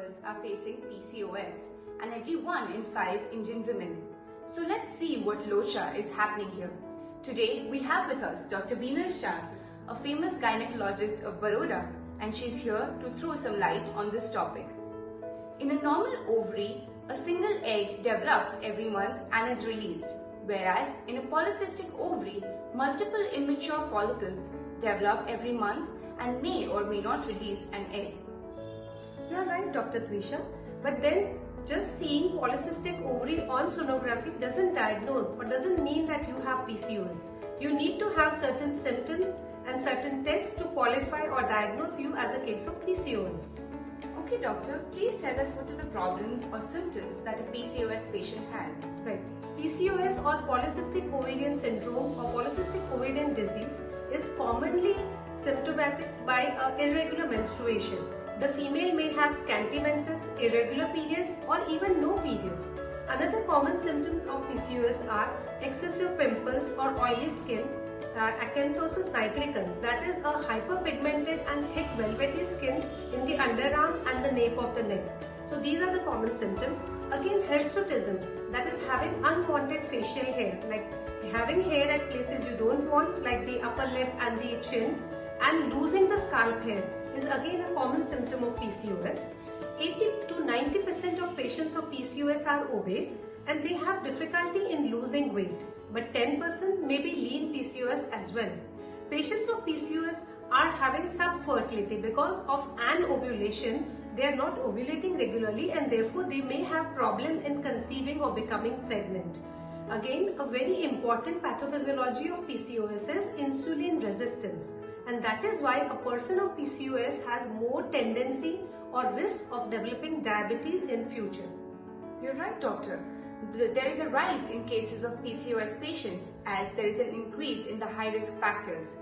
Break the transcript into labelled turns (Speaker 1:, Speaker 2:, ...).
Speaker 1: girls are facing PCOS and every 1 in 5 Indian women. So let's see what locha is happening here. Today we have with us Dr. Binal Shah, a famous gynecologist of Baroda, and she's here to throw some light on this topic. In a normal ovary, a single egg develops every month and is released, whereas in a polycystic ovary, multiple immature follicles develop every month and may or may not release an egg.
Speaker 2: You are right, Dr. Twisha. But then just seeing polycystic ovary on sonography doesn't diagnose or doesn't mean that you have PCOS. You need to have certain symptoms and certain tests to qualify or diagnose you as a case of PCOS.
Speaker 1: Okay, doctor, please tell us what are the problems or symptoms that a PCOS patient has.
Speaker 2: Right. PCOS or polycystic ovarian syndrome or polycystic ovarian disease is commonly symptomatic by irregular menstruation. The female may have scanty menses, irregular periods, or even no periods. Another common symptoms of PCOS are excessive pimples or oily skin, acanthosis nigricans, that is a hyperpigmented and thick velvety skin in the underarm and the nape of the neck. So these are the common symptoms. Again, hirsutism, that is having unwanted facial hair, like having hair at places you don't want, like the upper lip and the chin, and losing the scalp hair is again a common symptom of PCOS. 80 to 90% of patients of PCOS are obese and they have difficulty in losing weight, but 10% may be lean PCOS as well. Patients of PCOS are having subfertility because of anovulation. They are not ovulating regularly and therefore they may have problem in conceiving or becoming pregnant. Again, a very important pathophysiology of PCOS is insulin resistance, and that is why a person of PCOS has more tendency or risk of developing diabetes in future.
Speaker 1: You're right, doctor. There is a rise in cases of PCOS patients as there is an increase in the high risk factors.